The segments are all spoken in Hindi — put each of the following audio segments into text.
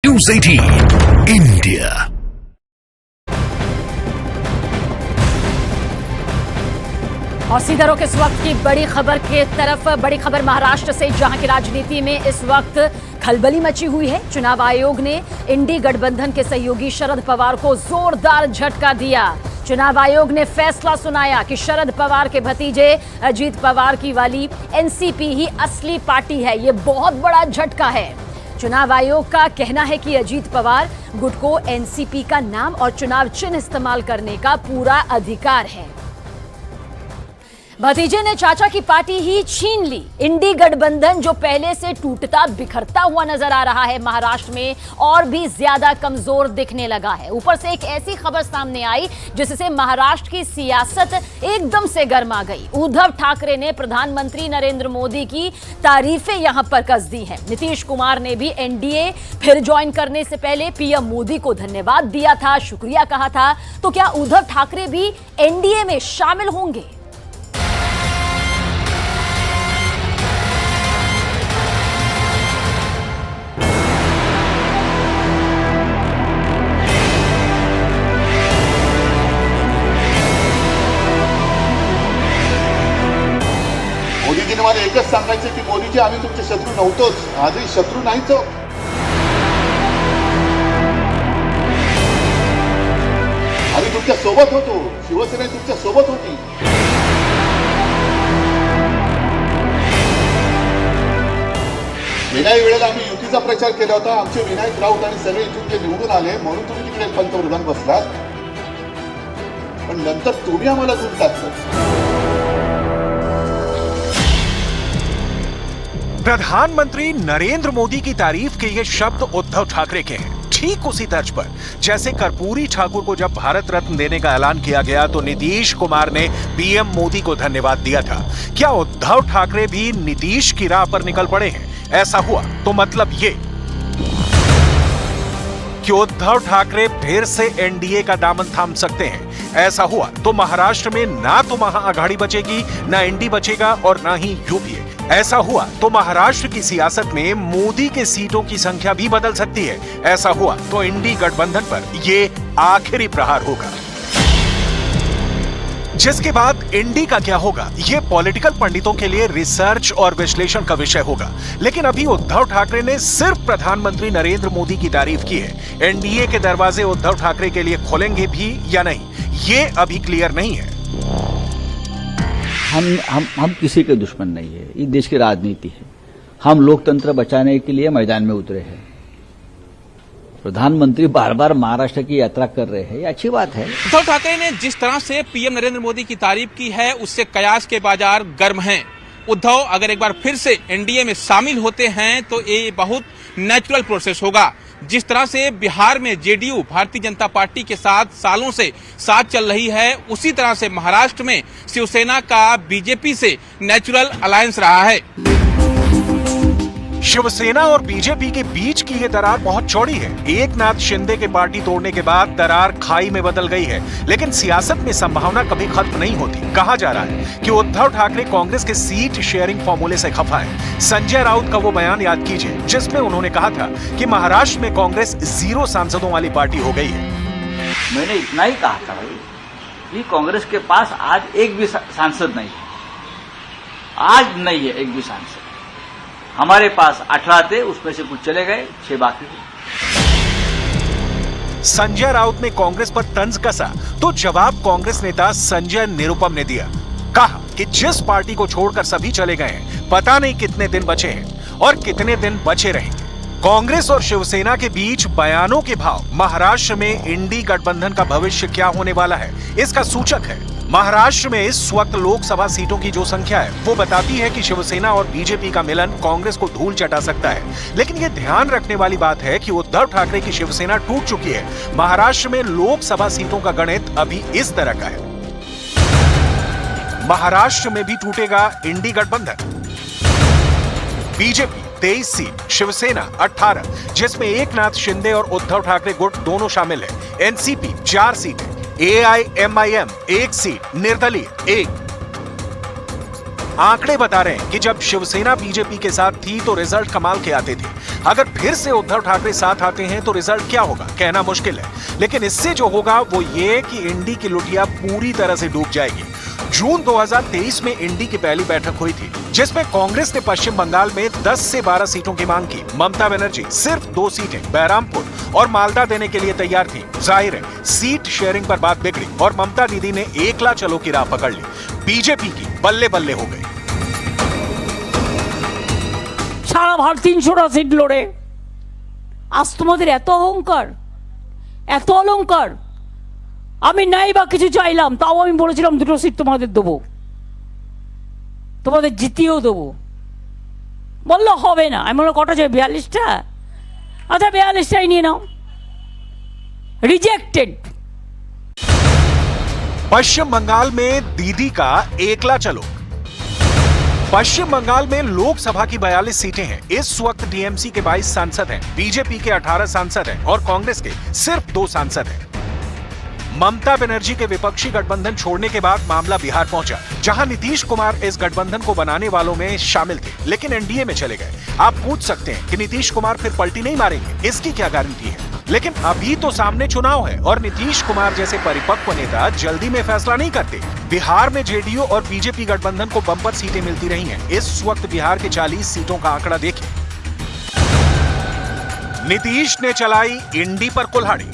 News 18 India। और सीधा रुख इस वक्त की बड़ी खबर के तरफ। बड़ी खबर महाराष्ट्र से, जहां की राजनीति में इस वक्त खलबली मची हुई है। चुनाव आयोग ने इंडी गठबंधन के सहयोगी शरद पवार को जोरदार झटका दिया। चुनाव आयोग ने फैसला सुनाया कि शरद पवार के भतीजे अजीत पवार की वाली एनसीपी ही असली पार्टी है। ये बहुत बड़ा झटका है। चुनाव आयोग का कहना है कि अजीत पवार गुट को एनसीपी का नाम और चुनाव चिन्ह इस्तेमाल करने का पूरा अधिकार है। भतीजे ने चाचा की पार्टी ही छीन ली। इंडी गठबंधन जो पहले से टूटता बिखरता हुआ नजर आ रहा है, महाराष्ट्र में और भी ज्यादा कमजोर दिखने लगा है। ऊपर से एक ऐसी खबर सामने आई जिससे महाराष्ट्र की सियासत एकदम से गर्मा गई। उद्धव ठाकरे ने प्रधानमंत्री नरेंद्र मोदी की तारीफें यहां पर कस दी हैं। नीतीश कुमार ने भी एनडीए फिर ज्वाइन करने से पहले पीएम मोदी को धन्यवाद दिया था, शुक्रिया कहा था। तो क्या उद्धव ठाकरे भी एनडीए में शामिल होंगे? मोदीजीने मला एकच सांगायचं की मोदीजी आम्ही तुमचे शत्रू नव्हतोच, आजही शत्रू नाहीच. आम्ही तुमच्या सोबत होतो, शिवसेना तुमच्या सोबत होती. गेल्याही वेळेला आम्ही युतीचा प्रचार केला होता. आमचे विनायक राऊत आणि सगळे इथून ते निवडून आले म्हणून तुम्ही तिकडे पंतप्रधान बसलात. पण नंतर तुम्ही आम्हाला दूर टाकलं. प्रधानमंत्री नरेंद्र मोदी की तारीफ के ये शब्द उद्धव ठाकरे के हैं। ठीक उसी तर्ज पर जैसे कर्पूरी ठाकुर को जब भारत रत्न देने का ऐलान किया गया तो नीतीश कुमार ने पीएम मोदी को धन्यवाद दिया था। क्या उद्धव ठाकरे भी नीतीश की राह पर निकल पड़े हैं? ऐसा हुआ तो मतलब ये कि उद्धव ठाकरे फिर से एनडीए का दामन थाम सकते हैं। ऐसा हुआ तो महाराष्ट्र में ना तो महाअघाड़ी बचेगी, ना एनडी बचेगा और ना ही यूपीए। ऐसा हुआ तो महाराष्ट्र की सियासत में मोदी के सीटों की संख्या भी बदल सकती है। ऐसा हुआ तो इंडी गठबंधन पर ये आखिरी प्रहार होगा। जिसके बाद इंडी का क्या होगा, ये पॉलिटिकल पंडितों के लिए रिसर्च और विश्लेषण का विषय होगा। लेकिन अभी उद्धव ठाकरे ने सिर्फ प्रधानमंत्री नरेंद्र मोदी की तारीफ की है। एनडीए के दरवाजे उद्धव ठाकरे के लिए खोलेंगे भी या नहीं, ये अभी क्लियर नहीं है। हम किसी के दुश्मन नहीं है। ये देश की राजनीति है। हम लोकतंत्र बचाने के लिए मैदान में उतरे हैं। प्रधानमंत्री बार बार महाराष्ट्र की यात्रा कर रहे हैं, ये अच्छी बात है। उद्धव ठाकरे ने जिस तरह से पीएम नरेंद्र मोदी की तारीफ की है, उससे कयास के बाजार गर्म हैं। उद्धव अगर एक बार फिर से एनडीए में शामिल होते हैं तो ये बहुत नेचुरल प्रोसेस होगा। जिस तरह से बिहार में जेडीयू भारतीय जनता पार्टी के साथ सालों से साथ चल रही है, उसी तरह से महाराष्ट्र में शिवसेना का बीजेपी से नेचुरल अलायंस रहा है। शिवसेना और बीजेपी के बीच की ये दरार बहुत चौड़ी है। एकनाथ शिंदे के पार्टी तोड़ने के बाद दरार खाई में बदल गई है। लेकिन सियासत में संभावना कभी खत्म नहीं होती। कहा जा रहा है कि उद्धव ठाकरे कांग्रेस के सीट शेयरिंग फॉर्मूले से खफा है। संजय राउत का वो बयान याद कीजिए जिसमें उन्होंने कहा था कि महाराष्ट्र में कांग्रेस 0 सांसदों वाली पार्टी हो गई है। मैंने इतना ही कहा था भाई कि कांग्रेस के पास आज एक भी सांसद नहीं है। आज नहीं है एक भी सांसद। हमारे पास 18 थे, उसमें से कुछ चले गए, 6 बाकी थे। संजय राउत ने कांग्रेस पर तंज कसा तो जवाब कांग्रेस नेता संजय निरुपम ने दिया। कहा कि जिस पार्टी को छोड़कर सभी चले गए हैं, पता नहीं कितने दिन बचे हैं और कितने दिन बचे रहेंगे। कांग्रेस और शिवसेना के बीच बयानों के भाव महाराष्ट्र में इंडी गठबंधन का भविष्य क्या होने वाला है, इसका सूचक है। महाराष्ट्र में इस वक्त लोकसभा सीटों की जो संख्या है वो बताती है कि शिवसेना और बीजेपी का मिलन कांग्रेस को धूल चटा सकता है। लेकिन ये ध्यान रखने वाली बात है कि उद्धव ठाकरे की शिवसेना टूट चुकी है। महाराष्ट्र में लोकसभा सीटों का गणित अभी इस तरह का है। महाराष्ट्र में भी टूटेगा इंडी गठबंधन। बीजेपी 23 सीट, शिवसेना 18, जिसमें एकनाथ शिंदे और उद्धव ठाकरे गुट दोनों शामिल है। एनसीपी 4 सीटें, AIMIM 1 सीट, निर्दलीय 1। आंकड़े बता रहे हैं कि जब शिवसेना बीजेपी के साथ थी तो रिजल्ट कमाल के आते थे। अगर फिर से उद्धव ठाकरे साथ आते हैं तो रिजल्ट क्या होगा कहना मुश्किल है, लेकिन इससे जो होगा वो ये कि इंडी की लुटिया पूरी तरह से डूब जाएगी। जून 2023 में इंडी की पहली बैठक हुई थी, जिसमें कांग्रेस ने पश्चिम बंगाल में 10 से 12 सीटों की मांग की। ममता बनर्जी सिर्फ 2 सीटें बहरामपुर और मालदा देने के लिए तैयार थी। जाहिर है सीट शेयरिंग पर बात बिगड़ी और ममता दीदी ने एकला चलो की राह पकड़ ली। बीजेपी की बल्ले बल्ले हो गई। সারা ভারত 300টা সিট লড়ে আজ তোমাদের এত অহংকার, এত অলংকার। আমি নাই বা কিছু চাইলাম, তাও আমি বলেছিলাম 2টো সিট তোমাদের দেবো, তোমাদের জিতিয়েও দেবো। বললো হবে না। আমি বললাম কটা চাই? 42টা। আচ্ছা 42টাই নিয়ে নাও। रिजेक्टेड। पश्चिम बंगाल में दीदी का एकला चलो। पश्चिम बंगाल में लोकसभा की 42 सीटें हैं। इस वक्त टीएमसी के 22 सांसद हैं, बीजेपी के 18 सांसद हैं और कांग्रेस के सिर्फ 2 सांसद हैं। ममता बनर्जी के विपक्षी गठबंधन छोड़ने के बाद मामला बिहार पहुंचा, जहां नीतीश कुमार इस गठबंधन को बनाने वालों में शामिल थे, लेकिन एनडीए में चले गए। आप पूछ सकते हैं कि नीतीश कुमार फिर पलटी नहीं मारेंगे, इसकी क्या गारंटी है? लेकिन अभी तो सामने चुनाव है और नीतीश कुमार जैसे परिपक्व नेता जल्दी में फैसला नहीं करते। बिहार में जेडीयू और बीजेपी गठबंधन को बम्पर सीटें मिलती रही हैं। इस वक्त बिहार के 40 सीटों का आंकड़ा देखिए। नीतीश ने चलाई इंडी पर कुल्हाड़ी।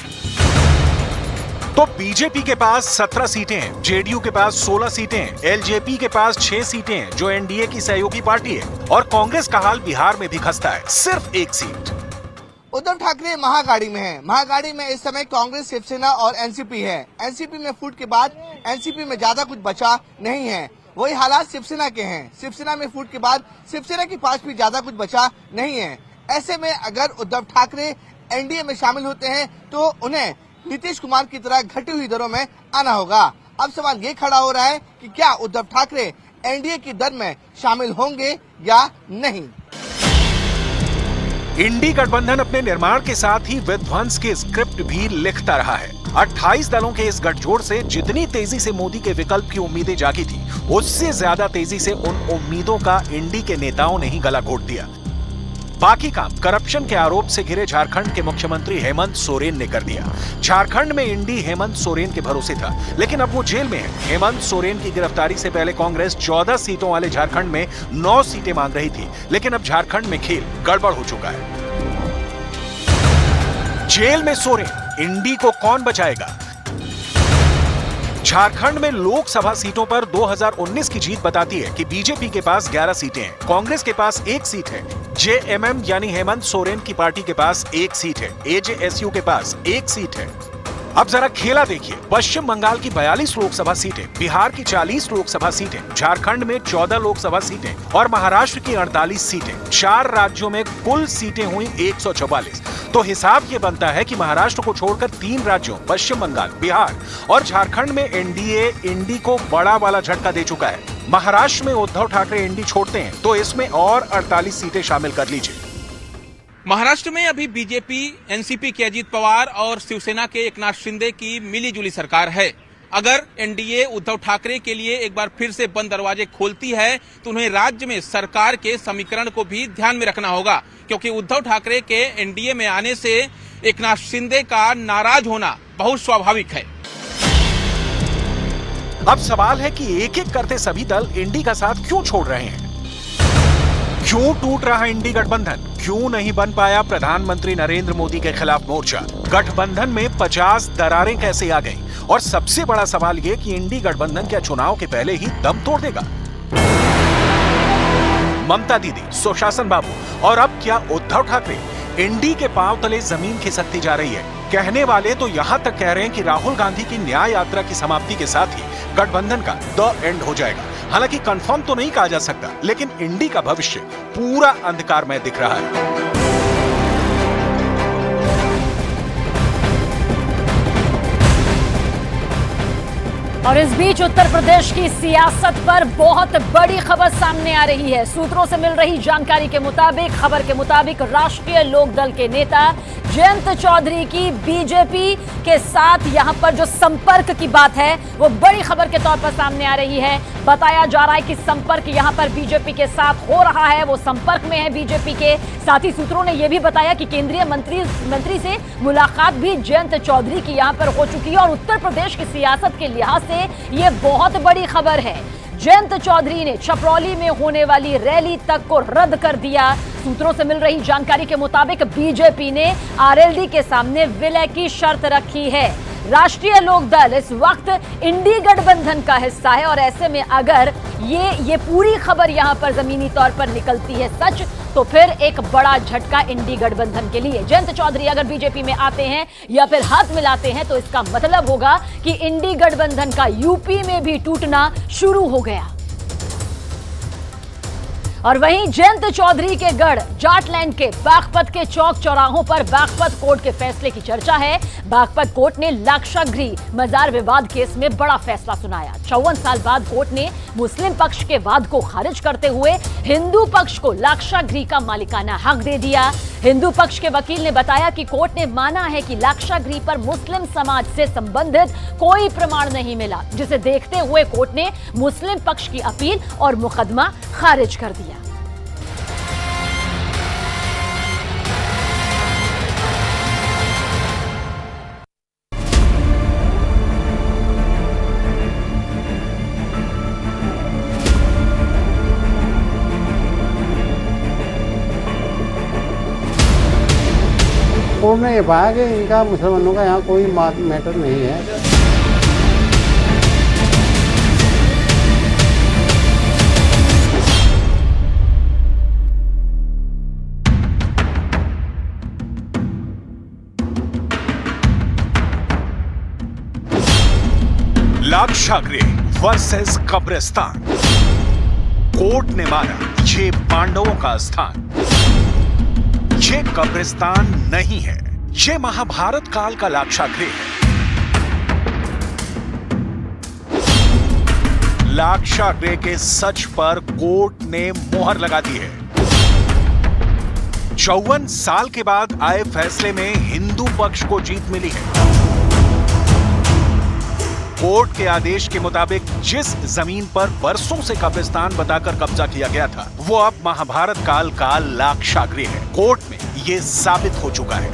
तो बीजेपी के पास 17 सीटें हैं, जेडीयू के पास 16 सीटें हैं, एलजेपी के पास 6 सीटें हैं जो एनडीए की सहयोगी पार्टी है, और कांग्रेस का हाल बिहार में भी खस्ता है, सिर्फ 1 सीट। उद्धव ठाकरे महागाड़ी में है। महागाड़ी में इस समय कांग्रेस, शिवसेना और एनसीपी है। एनसीपी में फूट के बाद एनसीपी में ज्यादा कुछ बचा नहीं है। वही हालात शिवसेना के हैं। शिवसेना में फूट के बाद शिवसेना के पास भी ज्यादा कुछ बचा नहीं है। ऐसे में अगर उद्धव ठाकरे एनडीए में शामिल होते हैं तो उन्हें नीतीश कुमार की तरह घटी हुई दरों में आना होगा। अब सवाल ये खड़ा हो रहा है कि क्या उद्धव ठाकरे एनडीए की दर में शामिल होंगे या नहीं। इंडी गठबंधन अपने निर्माण के साथ ही विध्वंस की स्क्रिप्ट भी लिखता रहा है। 28 दलों के इस गठजोड़ से जितनी तेजी से मोदी के विकल्प की उम्मीदें जागी थी, उससे ज्यादा तेजी से उन उम्मीदों का इंडी के नेताओं ने ही गला घोट दिया। बाकी काम करप्शन के आरोप से घिरे झारखंड के मुख्यमंत्री हेमंत सोरेन ने कर दिया। झारखंड में इंडी हेमंत सोरेन के भरोसे था, लेकिन अब वो जेल में है। हेमंत सोरेन की गिरफ्तारी से पहले कांग्रेस 14 सीटों वाले झारखंड में 9 सीटें मांग रही थी, लेकिन अब झारखंड में खेल गड़बड़ हो चुका है। जेल में सोरेन, इंडी को कौन बचाएगा? झारखंड में लोकसभा सीटों पर 2019 की जीत बताती है कि बीजेपी के पास 11 सीटें हैं, कांग्रेस के पास 1 सीट है, जेएमएम यानी हेमंत सोरेन की पार्टी के पास 1 सीट है, एजेएसयू के पास 1 सीट है। अब जरा खेला देखिए। पश्चिम बंगाल की 42 लोकसभा सीटें, बिहार की 40 लोकसभा सीटें, झारखंड में 14 लोकसभा सीटें और महाराष्ट्र की 48 सीटें। 4 राज्यों में कुल सीटें हुई 144। तो हिसाब ये बनता है कि महाराष्ट्र को छोड़कर 3 राज्यों पश्चिम बंगाल, बिहार और झारखंड में एनडीए इंडी को बड़ा वाला झटका दे चुका है। महाराष्ट्र में उद्धव ठाकरे इंडी छोड़ते हैं तो इसमें और 48 सीटें शामिल कर लीजिए। महाराष्ट्र में अभी बीजेपी, एनसीपी के अजीत पवार और शिवसेना के एकनाथ शिंदे की मिलीजुली सरकार है। अगर एनडीए उद्धव ठाकरे के लिए एक बार फिर से बंद दरवाजे खोलती है तो उन्हें राज्य में सरकार के समीकरण को भी ध्यान में रखना होगा, क्योंकि उद्धव ठाकरे के एनडीए में आने से एकनाथ शिंदे का नाराज होना बहुत स्वाभाविक है। अब सवाल है कि एक एक करते सभी दल इंडी का साथ क्यों छोड़ रहे हैं? क्यों टूट रहा इंडी गठबंधन? क्यों नहीं बन पाया प्रधानमंत्री नरेंद्र मोदी के खिलाफ मोर्चा? गठबंधन में 50 दरारें कैसे आ गईं? और सबसे बड़ा सवाल ये कि इंडी गठबंधन क्या चुनाव के पहले ही दम तोड़ देगा? ममता दीदी, सुशासन बाबू और अब क्या उद्धव ठाकरे? इंडी के पांव तले जमीन खिसकती जा रही है। कहने वाले तो यहां तक कह रहे हैं कि राहुल गांधी की न्याय यात्रा की समाप्ति के साथ ही गठबंधन का द एंड हो जाएगा। हालांकि कंफर्म तो नहीं कहा जा सकता, लेकिन इंडी का भविष्य पूरा अंधकार में दिख रहा है। और इस बीच उत्तर प्रदेश की सियासत पर बहुत बड़ी खबर सामने आ रही है। सूत्रों से मिल रही जानकारी के मुताबिक, खबर के मुताबिक, राष्ट्रीय लोकदल के नेता जयंत चौधरी की बीजेपी के साथ यहां पर जो संपर्क की बात है वो बड़ी खबर के तौर पर सामने आ रही है। बताया जा रहा है कि संपर्क यहां पर बीजेपी के साथ हो रहा है, वो संपर्क में है बीजेपी के। साथ ही सूत्रों ने यह भी बताया कि केंद्रीय मंत्री से मुलाकात भी जयंत चौधरी की यहां पर हो चुकी है और उत्तर प्रदेश की सियासत के लिहाज से ये बहुत बड़ी खबर है। जयंत चौधरी ने छपरौली में होने वाली रैली तक को रद्द कर दिया। सूत्रों से मिल रही जानकारी के मुताबिक बीजेपी ने आरएलडी के सामने विलय की शर्त रखी है। राष्ट्रीय लोकदल इस वक्त इंडी गठबंधन का हिस्सा है और ऐसे में अगर ये पूरी खबर यहां पर जमीनी तौर पर निकलती है सच, तो फिर एक बड़ा झटका इंडी गठबंधन के लिए। जयंत चौधरी अगर बीजेपी में आते हैं या फिर हाथ मिलाते हैं तो इसका मतलब होगा कि इंडी गठबंधन का यूपी में भी टूटना शुरू हो गया। और वहीं जयंत चौधरी के गढ़ जाटलैंड के बागपत के चौक चौराहों पर बागपत कोर्ट के फैसले की चर्चा है। बागपत कोर्ट ने लाक्षागृह मजार विवाद केस में बड़ा फैसला सुनाया। 54 साल बाद कोर्ट ने मुस्लिम पक्ष के वाद को खारिज करते हुए हिंदू पक्ष को लाक्षागृह का मालिकाना हक दे दिया। हिंदू पक्ष के वकील ने बताया कि कोर्ट ने माना है कि लाक्षागृह पर मुस्लिम समाज से संबंधित कोई प्रमाण नहीं मिला, जिसे देखते हुए कोर्ट ने मुस्लिम पक्ष की अपील और मुकदमा खारिज कर दिया। कोर्ट ने ये पाया कि इनका मुसलमानों का यहाँ कोई मैटर नहीं है। लाक्षागृह वर्सेस कब्रिस्तान। कोर्ट ने माना ये पांडवों का स्थान, ये कब्रिस्तान नहीं है, ये महाभारत काल का लाक्षागृह है। लाक्षागृह के सच पर कोर्ट ने मोहर लगा दी है। 54 साल के बाद आए फैसले में हिंदू पक्ष को जीत मिली है। कोर्ट के आदेश के मुताबिक जिस जमीन पर बरसों से कब्रिस्तान बताकर कब्जा किया गया था, वो अब महाभारत काल का लाक्षागृह है। कोर्ट में ये साबित हो चुका है।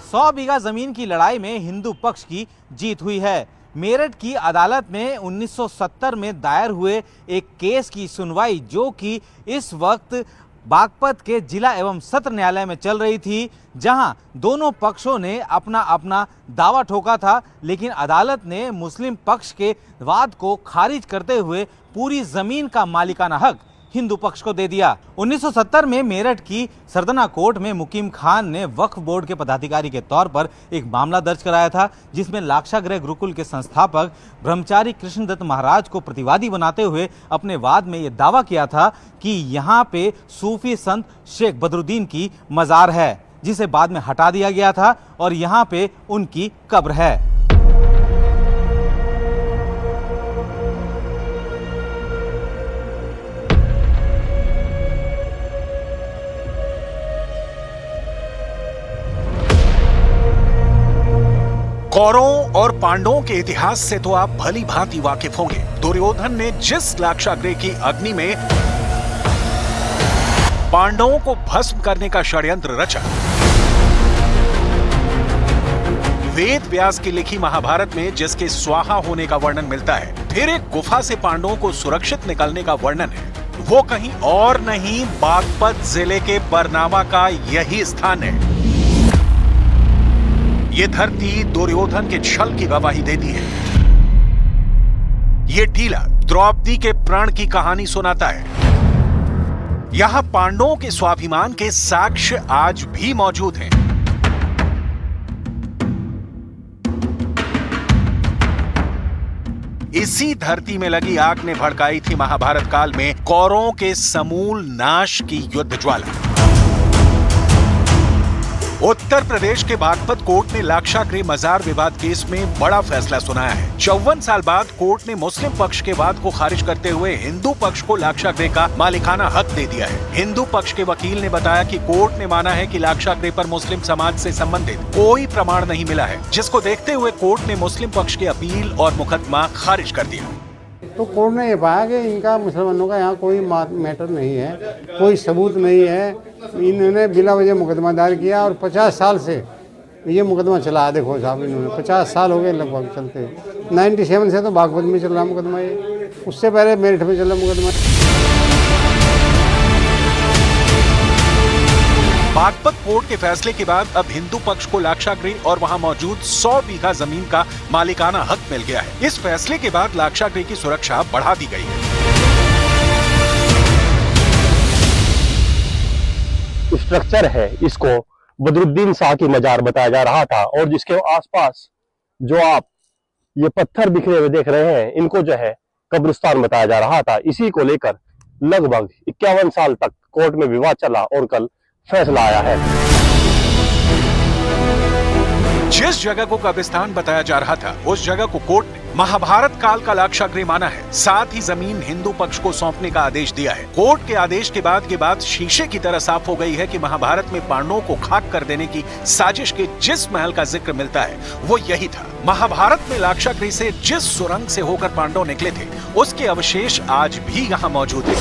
100 बीघा जमीन की लड़ाई में हिंदू पक्ष की जीत हुई है। मेरठ की अदालत में 1970 में दायर हुए एक केस की सुनवाई, जो कि इस वक्त बागपत के जिला एवं सत्र न्यायालय में चल रही थी, जहां दोनों पक्षों ने अपना अपना दावा ठोका था, लेकिन अदालत ने मुस्लिम पक्ष के वाद को खारिज करते हुए पूरी जमीन का मालिकाना हक हिंदू पक्ष को दे दिया। 1970 में मेरठ की सरदना कोर्ट में मुकीम खान ने वक्फ बोर्ड के पदाधिकारी के तौर पर एक मामला दर्ज कराया था, जिसमें लाक्षागृह गुरुकुल के संस्थापक ब्रह्मचारी कृष्णदत्त महाराज को प्रतिवादी बनाते हुए अपने वाद में यह दावा किया था कि यहाँ पे सूफी संत शेख बदरुद्दीन की मजार है, जिसे बाद में हटा दिया गया था और यहाँ पे उनकी कब्र है। कौरवों और पांडवों के इतिहास से तो आप भली भांति वाकिफ होंगे। दुर्योधन ने जिस लाक्षागृह की अग्नि में पांडवों को भस्म करने का षड्यंत्र रचा, वेद व्यास की लिखी महाभारत में जिसके स्वाहा होने का वर्णन मिलता है, फिर एक गुफा से पांडवों को सुरक्षित निकलने का वर्णन है, वो कहीं और नहीं बागपत जिले के बरनावा का यही स्थान है। ये धरती दुर्योधन के छल की गवाही देती है। ये टीला द्रौपदी के प्राण की कहानी सुनाता है। यहां पांडवों के स्वाभिमान के साक्ष्य आज भी मौजूद हैं। इसी धरती में लगी आग ने भड़काई थी महाभारत काल में कौरवों के समूल नाश की युद्ध ज्वाला। उत्तर प्रदेश के बागपत कोर्ट ने लाक्षागृह मजार विवाद केस में बड़ा फैसला सुनाया है। 54 साल बाद कोर्ट ने मुस्लिम पक्ष के वाद को खारिज करते हुए हिंदू पक्ष को लाक्षागृह का मालिकाना हक दे दिया है। हिंदू पक्ष के वकील ने बताया कि कोर्ट ने माना है कि लाक्षागृह पर मुस्लिम समाज से संबंधित कोई प्रमाण नहीं मिला है, जिसको देखते हुए कोर्ट ने मुस्लिम पक्ष की अपील और मुकदमा खारिज कर दिया। तो कोर्ट ने ये पाया कि इनका मुसलमानों का यहाँ कोई मैटर नहीं है, कोई सबूत नहीं है। इन्होंने बिला वजह मुकदमा दायर किया और 50 साल से ये मुकदमा चला है। देखो साहब, इन्होंने 50 साल हो गए लगभग चलते। 97 से तो बागपत में चल रहा मुकदमा, ये उससे पहले मेरठ में चल रहा मुकदमा। बागपत कोर्ट के फैसले के बाद अब हिंदू पक्ष को लाक्षागृह और वहां मौजूद 100 बीघा जमीन का मालिकाना हक मिल गया है। इस फैसले के बाद लाक्षागृह की सुरक्षा बढ़ा दी गई है। स्ट्रक्चर है, इसको बदरुद्दीन शाह की मजार बताया जा रहा था और जिसके आसपास जो आप ये पत्थर बिखरे हुए देख रहे हैं, इनको जो है कब्रिस्तान बताया जा रहा था। इसी को लेकर लगभग 51 साल तक कोर्ट में विवाद चला और कल फैसला आया है। जिस जगह को कब्रिस्तान बताया जा रहा था, उस जगह को कोर्ट ने महाभारत काल का लाक्षागृह माना है। साथ ही जमीन हिंदू पक्ष को सौंपने का आदेश दिया है। कोर्ट के आदेश के बाद ये बात शीशे की तरह साफ हो गई है कि महाभारत में पांडवों को खाक कर देने की साजिश के जिस महल का जिक्र मिलता है, वो यही था। महाभारत में लाक्षागृह से जिस सुरंग से होकर पांडव निकले थे, उसके अवशेष आज भी यहाँ मौजूद है।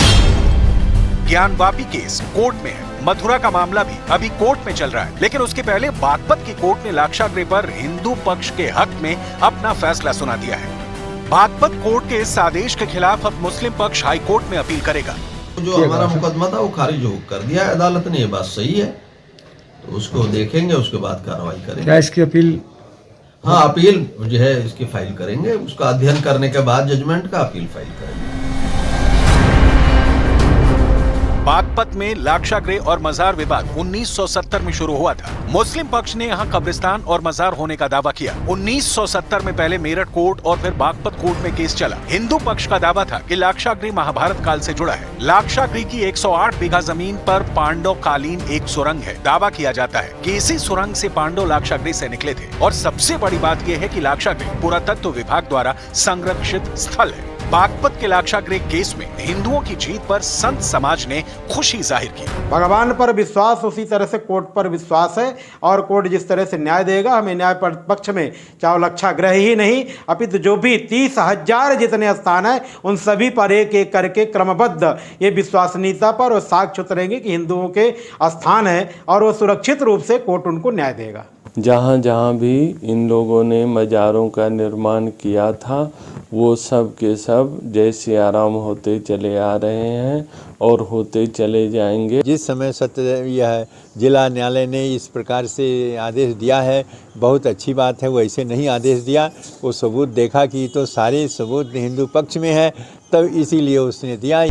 ज्ञानवापी केस कोर्ट में है। मथुरा का मामला भी अभी कोर्ट में चल रहा है, लेकिन उसके पहले बागपत की कोर्ट ने लाक्षागृह पर हिंदू पक्ष के हक में अपना फैसला सुना दिया है। बागपत कोर्ट के इस आदेश के खिलाफ अब मुस्लिम पक्ष हाई कोर्ट में अपील करेगा। जो हमारा मुकदमा था वो खारिज कर दिया है अदालत ने, ये बात सही है, तो उसको देखेंगे, उसके बाद कार्रवाई करेंगे। क्या इसकी अपील? हाँ, अपील जो है इसकी फाइल करेंगे, उसका अध्ययन करने के बाद जजमेंट का अपील फाइल करेंगे। बागपत में लाक्षागृह और मजार विवाद 1970 में शुरू हुआ था। मुस्लिम पक्ष ने यहाँ कब्रिस्तान और मजार होने का दावा किया। 1970 में पहले मेरठ कोर्ट और फिर बागपत कोर्ट में केस चला। हिंदू पक्ष का दावा था कि लाक्षागृह महाभारत काल से जुड़ा है। लाक्षागृह की 108 बीघा जमीन पर पांडव कालीन एक सुरंग है। दावा किया जाता है कि इसी सुरंग से पांडव लाक्षागृह से निकले थे। और सबसे बड़ी बात यह है कि लाक्षागृह पुरातत्व विभाग द्वारा संरक्षित स्थल है। बागपत के लाक्षागृह केस में हिंदुओं की जीत पर संत समाज ने खुशी जाहिर की। भगवान पर विश्वास, उसी तरह से कोर्ट पर विश्वास है और कोर्ट जिस तरह से न्याय देगा, हमें न्याय पक्ष में चाहे लाक्षागृह ही नहीं अपितु जो भी 30,000 जितने स्थान है उन सभी पर एक एक करके क्रमबद्ध ये विश्वसनीयता पर और साक्ष्य उतरेंगे कि हिंदुओं के स्थान है और वो सुरक्षित रूप से कोर्ट उनको न्याय देगा। जहाँ जहाँ भी इन लोगों ने मज़ारों का निर्माण किया था, वो सब के सब जय सिया राम होते चले आ रहे हैं और होते चले जाएंगे। जिस समय सत्य यह जिला न्यायालय ने इस प्रकार से आदेश दिया है, बहुत अच्छी बात है। वो ऐसे नहीं आदेश दिया, वो सबूत देखा कि तो सारे सबूत हिंदू पक्ष में है, तब इसीलिए उसने दिया।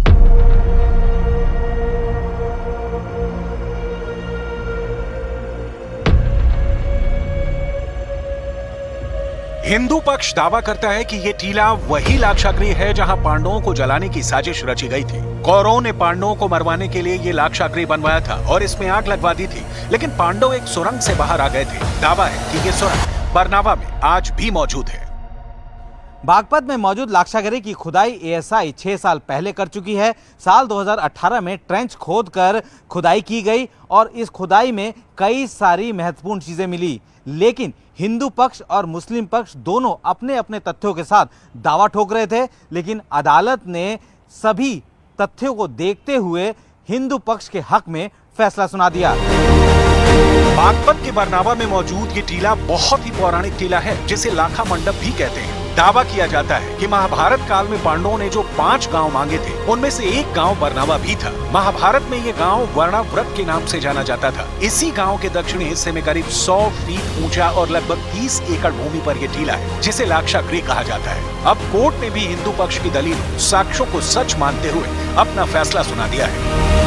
हिंदू पक्ष दावा करता है कि ये टीला वही लाक्षागृह है जहां पांडवों को जलाने की साजिश रची गई थी। कौरवों ने पांडवों को मरवाने के लिए ये लाक्षागृह बनवाया था और इसमें आग लगवा दी थी, लेकिन पांडव एक सुरंग से बाहर आ गए थे। दावा है कि ये सुरंग बरनावा में आज भी मौजूद है। बागपत में मौजूद लाक्षागृह की खुदाई एएसआई 6 साल पहले कर चुकी है। साल 2018 में ट्रेंच खोदकर खुदाई की गई और इस खुदाई में कई सारी महत्वपूर्ण चीजें मिली, लेकिन हिंदू पक्ष और मुस्लिम पक्ष दोनों अपने अपने तथ्यों के साथ दावा ठोक रहे थे, लेकिन अदालत ने सभी तथ्यों को देखते हुए हिंदू पक्ष के हक में फैसला सुना दिया। बागपत के बरनावा में मौजूद ये टीला बहुत ही पौराणिक टीला है, जिसे लाखा मंडप भी कहते हैं। दावा किया जाता है कि महाभारत काल में पांडवों ने जो 5 गांव मांगे थे, उनमें से एक गांव बरनावा भी था। महाभारत में ये गांव वर्णाव्रत के नाम से जाना जाता था। इसी गांव के दक्षिणी हिस्से में करीब 100 फीट ऊंचा और लगभग 30 एकड़ भूमि पर यह टीला है, जिसे लाक्षागृह कहा जाता है। अब कोर्ट ने भी हिंदू पक्ष की दलील साक्ष्यों को सच मानते हुए अपना फैसला सुना दिया है।